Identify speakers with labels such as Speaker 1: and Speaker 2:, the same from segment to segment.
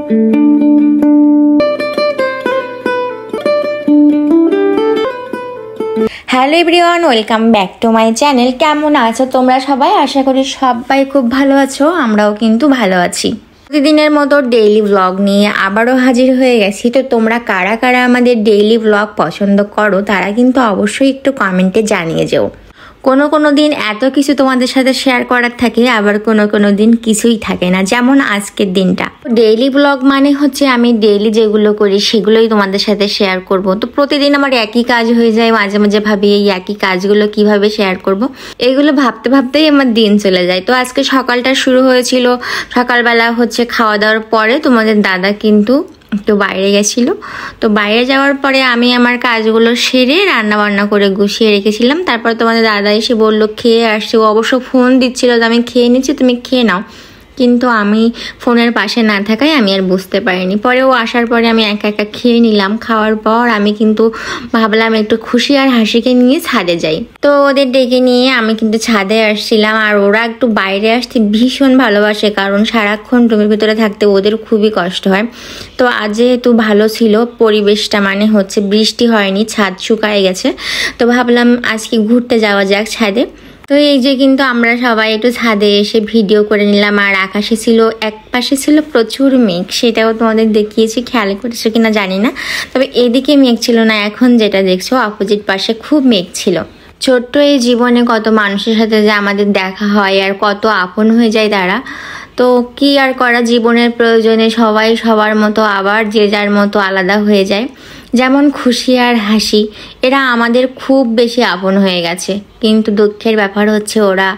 Speaker 1: Hello everyone, welcome back to my channel. কেমন আছো তোমরা সবাই? আশা করি সবাই খুব ভালো আছো, আমরাও কিন্তু ভালো আছি। প্রতিদিনের মতো ডেইলি ব্লগ নিয়ে আবারও হাজির হয়ে গেছি। তো তোমরা কারা কারা আমাদের ডেইলি ব্লগ পছন্দ করো তারা কিন্তু অবশ্যই একটু কমেন্টে জানিয়ে যেও। কোনো দিন এত কিছু তোমাদের সাথে শেয়ার করার থাকে, আবার কোনো দিন কিছুই থাকে না, যেমন আজকের দিনটা। ডেইলি ব্লগ মানে হচ্ছে আমি ডেইলি যেগুলো করি সেগুলোই তোমাদের সাথে শেয়ার করব। তো প্রতিদিন আমার একই কাজ হয়ে যায়, মাঝে মাঝে ভাবি এই একই কাজগুলো কিভাবে শেয়ার করব। এগুলো ভাবতে ভাবতেই আমার দিন চলে যায়। তো আজকে সকালটা শুরু হয়েছিল, সকালবেলা হচ্ছে খাওয়া দাওয়ার পরে তোমাদের দাদা কিন্তু একটু বাইরে গেছিল। তো বাইরে যাওয়ার পরে আমি আমার কাজগুলো সেরে রান্না বান্না করে গুছিয়ে রেখেছিলাম। তারপর তোমাদের দাদা এসে বললো খেয়ে আসছে। ও অবশ্য ফোন দিচ্ছিল যে আমি খেয়ে নিচ্ছি, তুমি খেয়ে নাও, কিন্তু আমি ফোনের পাশে না থাকায় আমি আর বুঝতে পারিনি। পরে ও আসার পরে আমি একা একা খেয়ে নিলাম। খাওয়ার পর আমি কিন্তু ভাবলাম একটু খুশি আর হাসিকে নিয়ে ছাদে যাই। তো ওদের ডেকে নিয়ে আমি কিন্তু ছাদে আসছিলাম। আর ওরা একটু বাইরে আসতে ভীষণ ভালোবাসে, কারণ সারাক্ষণ রুমের ভিতরে থাকতে ওদের খুবই কষ্ট হয়। তো আজ যেহেতু ভালো ছিল পরিবেশটা, মানে হচ্ছে বৃষ্টি হয়নি, ছাদ শুকায় গেছে, তো ভাবলাম আজকে ঘুরতে যাওয়া যাক ছাদে। তো এই যে কিন্তু আমরা সবাই একটু ছাদে এসে ভিডিও করে নিলাম। আর আকাশে ছিল, এক পাশে ছিল প্রচুর মেঘ, সেটাও তোমাদের দেখিয়েছি, খেয়াল করেছো কিনা জানি না। তবে এদিকে মেঘ ছিল না, এখন যেটা দেখছো অপোজিট পাশে খুব মেঘ ছিল। ছোট্ট এই জীবনে কত মানুষের সাথে যে আমাদের দেখা হয় আর কত আপন হয়ে যায় তারা। তো কি আর করা, জীবনের প্রয়োজনে সবাই সবার মতো আবার যে যার মতো আলাদা হয়ে যায়। যেমন খুশি আর হাসি, এরা আমাদের খুব বেশি আপন হয়ে গেছে, কিন্তু দুঃখের ব্যাপার হচ্ছে ওরা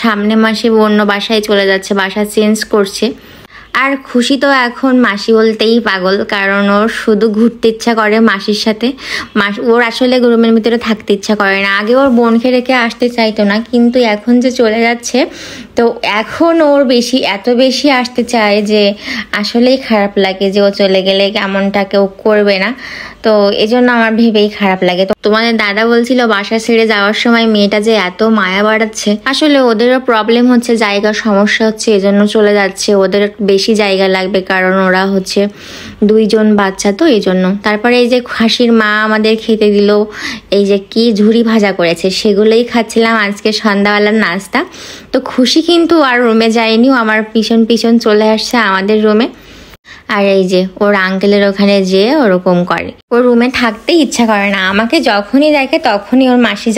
Speaker 1: সামনে মাসে অন্য বাসায় চলে যাচ্ছে, বাসা চেঞ্জ করছে। আর খুশি তো এখন মাসি বলতেই পাগল, কারণ ওর শুধু ঘুরতে ইচ্ছা করে মাসির সাথে। ওর আসলে রুমের ভিতরে থাকতে ইচ্ছা করে না। আগে ওর বোনকে রেখে আসতে চাইতো না, কিন্তু এখন যে চলে যাচ্ছে তো এখন ওর এত বেশি আসতে চায় যে আসলেই খারাপ লাগে যে ও চলে গেলে কেমনটা কেউ করবে না। তো এজন্য আমার ভেবেই খারাপ লাগে। তো তোমাদের দাদা বলছিল বাসা ছেড়ে যাওয়ার সময় মেয়েটা যে এত মায়া বাড়াচ্ছে। আসলে ওদেরও প্রবলেম হচ্ছে, জায়গার সমস্যা হচ্ছে, এজন্য চলে যাচ্ছে। ওদের বেশি জায়গা লাগবে, কারণ ওরা হচ্ছে 2 জন বাচ্চা, তো এই জন্য। তারপরে এই যে হাসির মা আমাদের খেতে দিল, এই যে কি ঝুরি ভাজা করেছে সেগুলোই খাচ্ছিলাম আজকে সন্ধ্যাবেলার নাস্তা। তো খুশি কিন্তু আর রুমে যায়নি, ও আমার পিছন পিছন চলে আসছে আমাদের রুমে। আর এই যে ওর আঙ্কেলের ওখানে যেয়ে ওরকম করে, ওর রুমে থাকতেই ইচ্ছা করে না। আমাকে যখনই দেখে তখনই ওর মাসি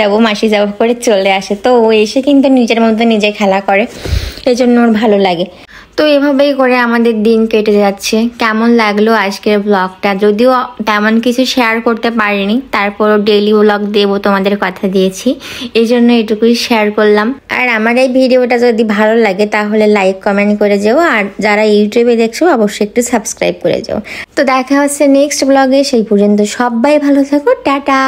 Speaker 1: যাব করে চলে আসে। তো ও এসে কিন্তু নিজের মধ্যে নিজে খেলা করে, এই জন্য ওর ভালো লাগে। তো এভাবেই করে আমাদের দিন কেটে যাচ্ছে। কেমন লাগলো আজকের ব্লগটা? যদিও তেমন কিছু শেয়ার করতে পারিনি, তারপরও ডেইলি ব্লগ দেবো তোমাদের কথা দিয়েছি, এই জন্য এটুকুই শেয়ার করলাম। আর আমার এই ভিডিওটা যদি ভালো লাগে তাহলে লাইক কমেন্ট করে যেও, আর যারা ইউটিউবে দেখছো অবশ্যই একটু সাবস্ক্রাইব করে যেও। তো দেখা হচ্ছে নেক্সট ব্লগে, সেই পর্যন্ত সবাই ভালো থাকো, টাটা।